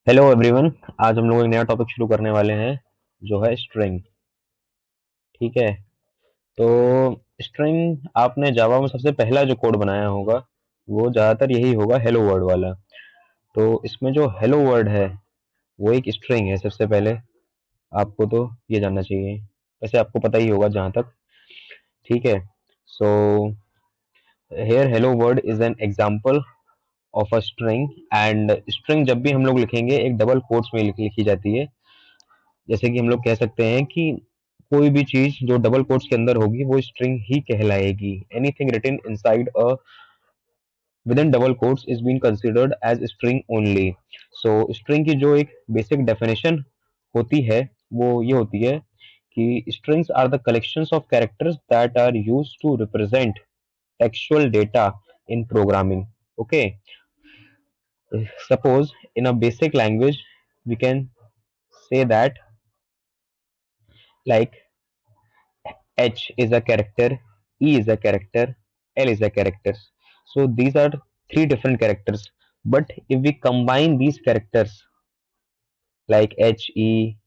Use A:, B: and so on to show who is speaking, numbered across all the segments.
A: Hello everyone. आज हम लोग एक नया टॉपिक शुरू करने वाले हैं जो है स्ट्रिंग। ठीक है। तो स्ट्रिंग आपने जावा में सबसे पहला जो कोड बनाया होगा वो ज़्यादातर यही होगा, हेलो वर्ड वाला। तो इसमें जो हेलो वर्ड है वो एक स्ट्रिंग है सबसे पहले। आपको तो ये जानना चाहिए, वैसे आपको पता ही होगा जहाँ तक। ठीक है। So here hello word is an example of a string. And string जब भी हम लोग लिखेंगे एक डबल कोट्स में लिखी जाती है। जैसे कि हम लोग कह सकते हैं कि कोई भी चीज जो डबल कोट्स के अंदर होगी वो स्ट्रिंग ही कहलाएगी। Anything written inside a within double quotes is been considered as string only. So string की जो एक बेसिक डेफिनेशन होती है वो ये होती है कि strings are the collections of characters that are used to represent textual data in programming. Okay, suppose in a basic language we can say that, like, H is a character, E is a character, L is a character. So these are three different characters. But if we combine these characters like H, E,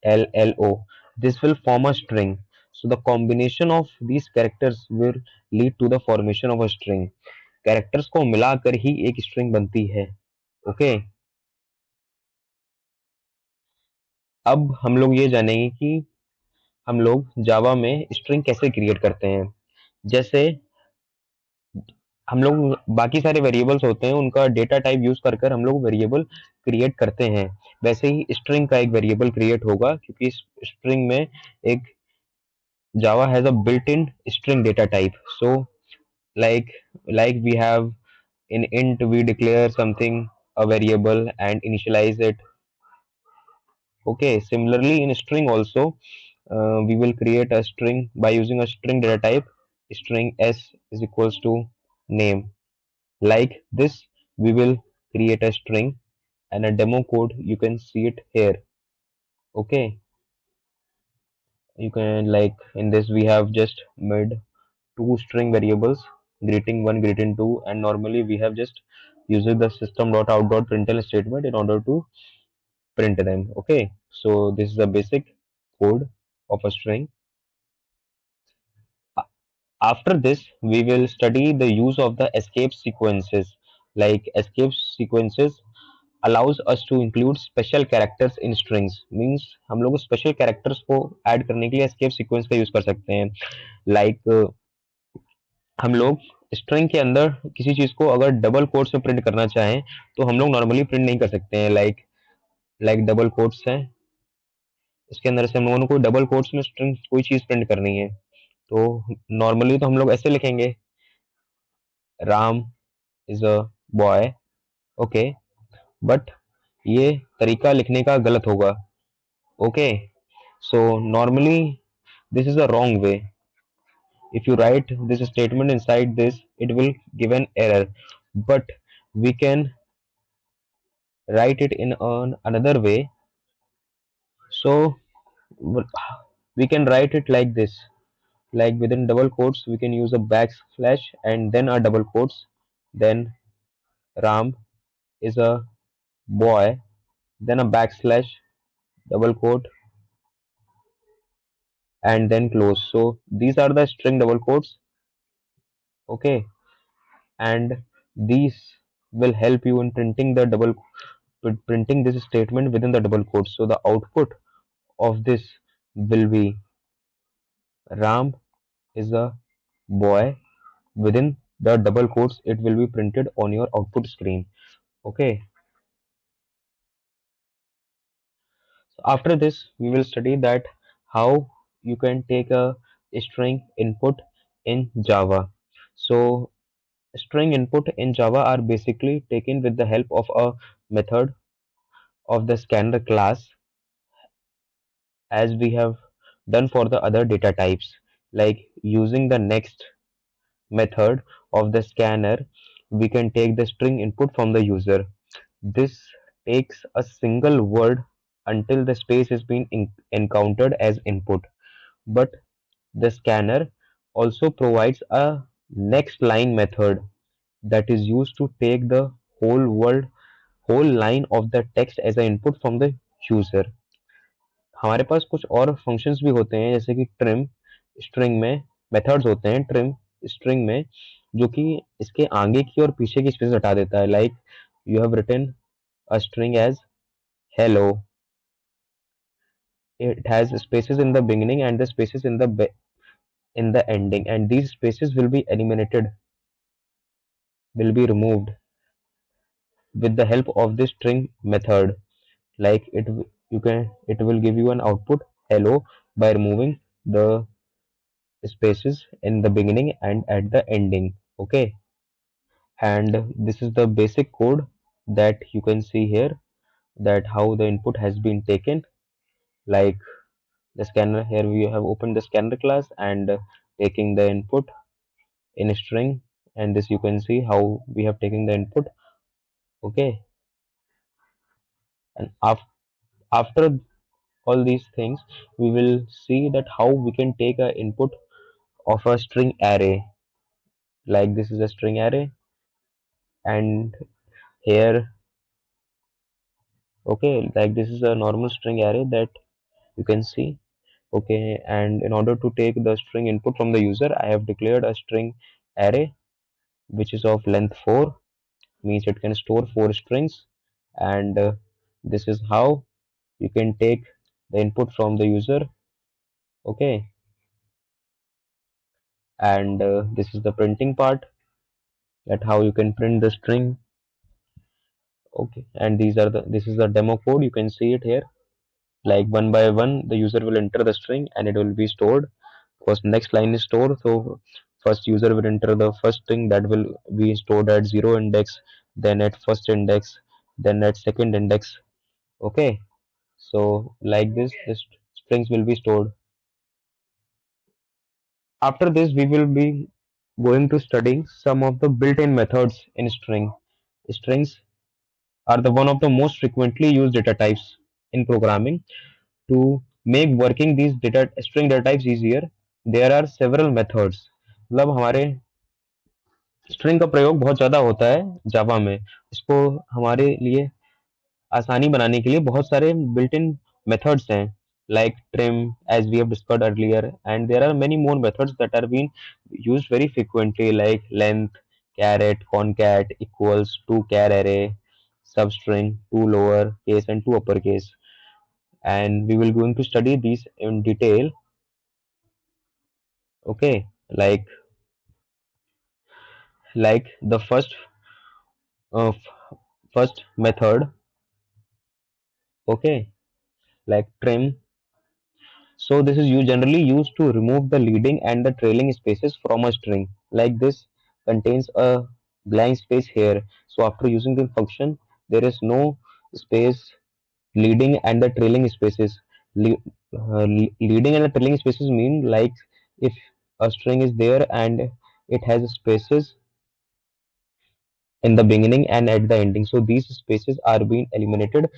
A: L, L, O, this will form a string. So the combination of these characters will lead to the formation of a string. Characters को मिलाकर ही एक string बनती है. Okay. अब हम लोग ये जानेंगे कि हम लोग जावा में स्ट्रिंग कैसे क्रिएट करते हैं। जैसे हम लोग बाकी सारे वेरिएबल्स होते हैं उनका डेटा टाइप यूज कर कर हम लोग वेरिएबल क्रिएट करते हैं, वैसे ही स्ट्रिंग का एक वेरिएबल क्रिएट होगा क्योंकि स्ट्रिंग में एक Java has a built in string data type. So like like we have in int we declare something, a variable, and initialize it. Okay, similarly in string also, we will create a string by using a string data type. String s is equals to name. Like this we will create a string, and a demo code you can see it here. Okay, you can, like, in this we have just made two string variables, greeting 1, greeting 2, and normally we have just used the system.out.println statement in order to print them. Okay, so this is the basic code of a string. After this we will study the use of the escape sequences. Like escape sequences allows us to include special characters in strings, means हम लोग special characters को add करने के लिए escape sequence का use कर सकते हैं। like हम लोग स्ट्रिंग के अंदर किसी चीज को अगर डबल कोट्स में प्रिंट करना चाहें तो हम लोग नॉर्मली प्रिंट नहीं कर सकते हैं। लाइक डबल कोट्स हैं, इसके अंदर से हम लोगों को डबल कोट्स में स्ट्रिंग कोई चीज प्रिंट करनी है तो नॉर्मली तो हम लोग ऐसे लिखेंगे, Ram is a boy. Okay, but ये तरीका लिखने का गलत होगा। Okay, so normally this is a wrong way. If you write this statement inside this, it will give an error, but we can write it in another way. So we can write it like this, like within double quotes we can use a backslash and then a double quotes, then Ram is a boy, then a backslash, double quote, and then close. So these are the string double quotes. Okay, and these will help you in printing this statement within the double quotes. So the output of this will be Ram is a boy. Within the double quotes it will be printed on your output screen. Okay, so after this we will study that how you can take a string input in Java. So string input in Java are basically taken with the help of a method of the scanner class, as we have done for the other data types. Like using the next method of the scanner, we can take the string input from the user. This takes a single word until the space is being encountered as input. But the scanner also provides a next line method that is used to take the whole word whole line of the text as an input from the user. हमारे पास कुछ और functions भी होते हैं जैसे कि trim string में, methods होते हैं ट्रिम स्ट्रिंग में जो कि इसके आगे की और पीछे की स्पेस हटा देता है. Like you have written a string as hello, it has spaces in the beginning and the spaces in in the ending, and these spaces will be eliminated, will be removed with the help of this string method. Like it will give you an output hello by removing the spaces in the beginning and at the ending. Okay, and this is the basic code that you can see here, that how the input has been taken. Like the scanner, here we have opened the scanner class and taking the input in a string, and this you can see how we have taken the input. Okay, and after all these things we will see that how we can take a input of a string array. Like this is a string array, and here, okay, like this is a normal string array that you can see. Okay, and in order to take the string input from the user, I have declared a string array which is of length 4, means it can store 4 strings, and this is how you can take the input from the user. Okay, and this is the printing part, that how you can print the string. Okay, and this is the demo code, you can see it here. Like one by one the user will enter the string and it will be stored. First next line is stored, so first user will enter the first string that will be stored at 0 index, then at first index, then at second index. Okay, so like this the strings will be stored. After this we will be going to study some of the built-in methods in string. Strings are the one of the most frequently used data types in programming. To make working these data string data types easier, there are several methods. मतलब हमारे string का प्रयोग बहुत ज़्यादा होता है जावा में. इसको हमारे लिए आसानी बनाने के लिए बहुत सारे built in methods हैं, like trim as we have discussed earlier, and there are many more methods that are being used very frequently, like length, caret, concat, equals, to char array, substring, to lower case and to uppercase, and we will going to study these in detail. Okay, like the uh, first method. Okay, like trim. So this is you generally used to remove the leading and the trailing spaces from a string. Like this contains a blank space here. So after using the function, there is no space leading and the trailing spaces. Leading and the trailing spaces mean like if a string is there and it has spaces in the beginning and at the ending. So these spaces are being eliminated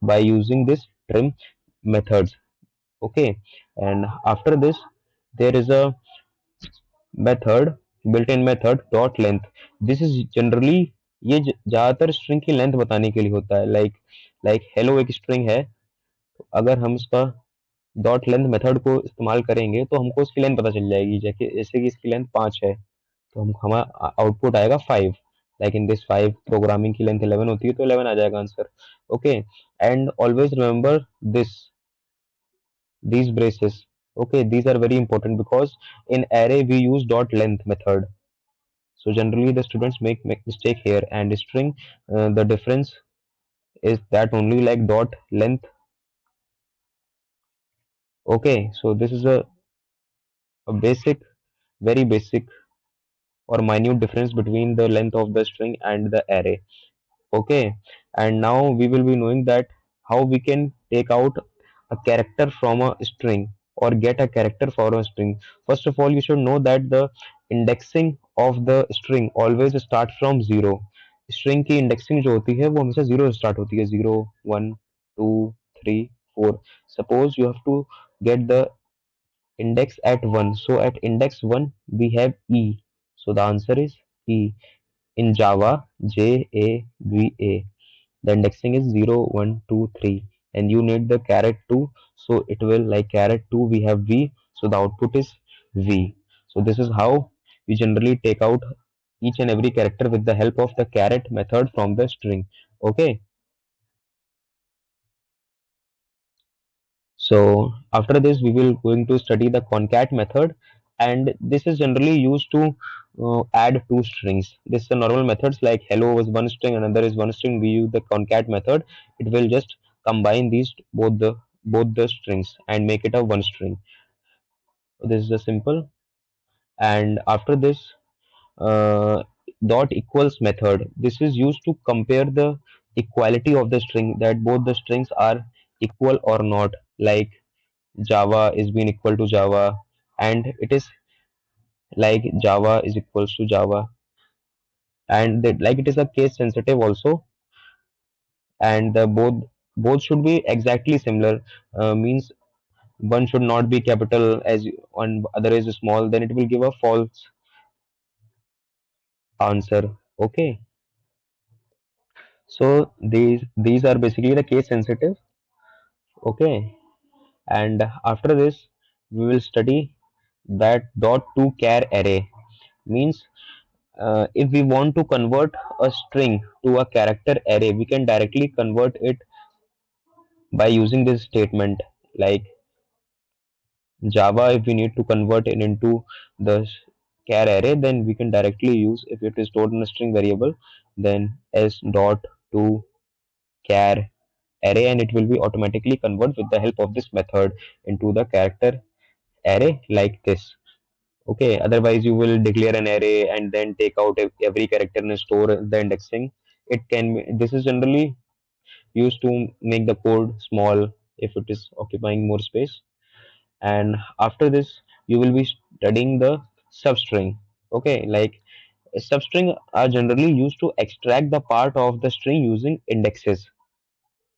A: by using this trim methods. Okay, and after this there is a method, built-in method dot length. This is generally ये ज्यादातर string की length बताने के लिए होता है. Like hello एक string है, तो अगर हम इसका डॉट लेंथ मेथड को इस्तेमाल करेंगे तो हमको इसकी लेंथ पता चल जाएगी. जैसे कि इसकी लेंथ 5 है, तो हम हमारा आउटपुट आएगा 5. लाइक इन दिस 5, प्रोग्रामिंग की लेंथ 11 होती है तो 11 आ जाएगा answer. Okay, and always remember this, these braces. Okay, these are very important because in array we use dot length method. So generally the students make mistake here, and string the difference is that only like dot length. Okay, so this is a basic, very basic or minute difference between the length of the string and the array. Okay, and now we will be knowing that how we can take out a character from a string or get a character for a string. First of all, you should know that the indexing of the string always start from 0. String की indexing जो होती है वो हमेशा 0 से start होती है. 0 1 2 3 4. Suppose you have to get the index at 1, so at index 1 we have e, so the answer is e. In Java, Java, the indexing is 0 1 2 3, and you need the caret 2, so it will like caret 2 we have v, so the output is v. So this is how we generally take out each and every character with the help of the caret method from the string. Okay, so after this we will going to study the concat method, and this is generally used to add two strings. This is the normal methods like hello is one string, another is one string. We use the concat method. It will just combine these both the strings and make it a one string. This is the simple. And after this, uh, dot equals method. This is used to compare the equality of the string, that both the strings are equal or not. Like Java is being equal to Java, and it is like Java is equals to Java, and that like it is a case sensitive also, and the both should be exactly similar. Means one should not be capital as one other is small, then it will give a false answer. Okay, so these are basically the case sensitive. Okay, and after this we will study that dot to char array. Means if we want to convert a string to a character array, we can directly convert it by using this statement. Like Java, if we need to convert it into the char array, then we can directly use, if it is stored in a string variable, then s dot to char array, and it will be automatically convert with the help of this method into the character array like this. Okay, otherwise you will declare an array and then take out every character and store the indexing. It can be, this is generally used to make the code small if it is occupying more space. And after this you will be studying the substring. Okay, like substring are generally used to extract the part of the string using indexes.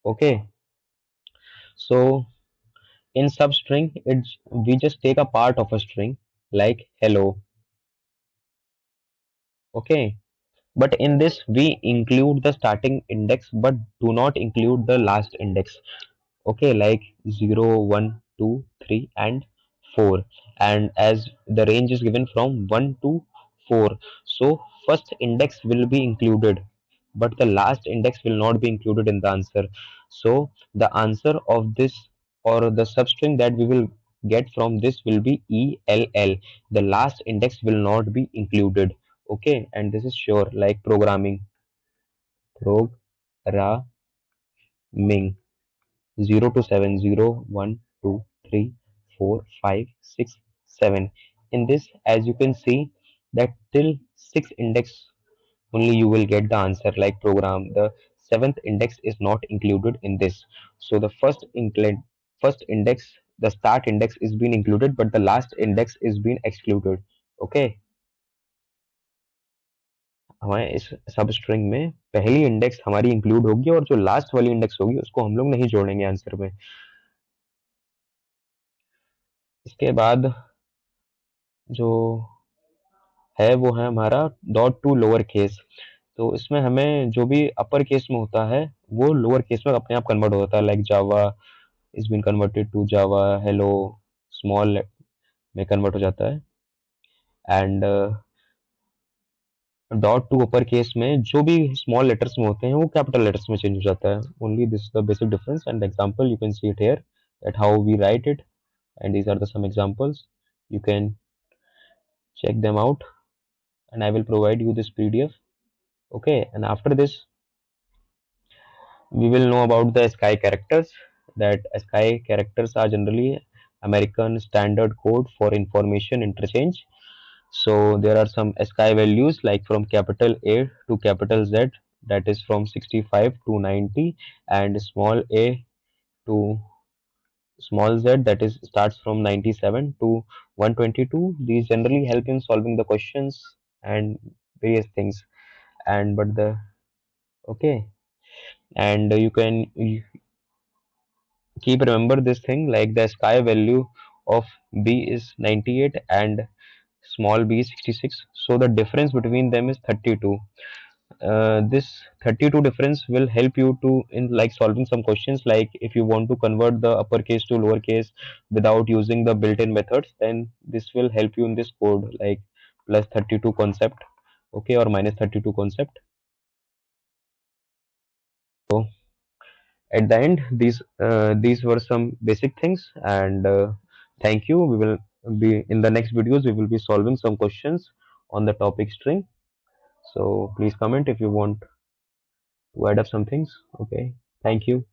A: Okay, so in substring it's we just take a part of a string like hello. Okay, but in this we include the starting index but do not include the last index. Okay, like 0 1 2 3 and 4, and as the range is given from 1 to 4, so first index will be included but the last index will not be included in the answer. So the answer of this or the substring that we will get from this will be ell. The last index will not be included. Okay, and this is sure like programming, programming 0 to 7, 0 1 2 3 4 5 6 7. In this, as you can see, that till 6 index only you will get the answer like program. The seventh index is not included in this. So the first index, the start index is being included, but the last index is being excluded. Okay, हमारे इस सब string में पहली index हमारी include होगी और जो last वाली इंडेक्स होगी उसको हम लोग नहीं जोड़ेंगे आंसर में. इसके बाद जो है वो है हमारा डॉट टू लोअर केस. तो इसमें हमें जो भी अपर केस में होता है वो लोअर केस में अपने आप कन्वर्ट हो जाता है. Like Java is been converted to Java, hello small में कन्वर्ट हो जाता है. And dot to upper case में जो भी स्मॉल लेटर्स में होते हैं वो कैपिटल लेटर्स में चेंज हो जाता है. Only this the basic difference and example you can see it here that how we write it, and these are the some examples. You can check them out and I will provide you this PDF. Okay, and after this we will know about the sky characters. That sky characters are generally American standard code for information interchange. So there are some sky values like from capital A to capital Z, that is from 65 to 90, and small a to small z, that is starts from 97 to 122. These generally help in solving the questions and various things. And but the okay, and you can keep remember this thing like the sky value of b is 98 and small b is 66, so the difference between them is 32. this 32 difference will help you to in like solving some questions, like if you want to convert the uppercase to lowercase without using the built-in methods, then this will help you in this code, like plus 32 concept, okay, or minus 32 concept. So at the end, these were some basic things, and thank you. We will be in the next videos, we will be solving some questions on the topic string. So please comment if you want to add up some things. Okay, thank you.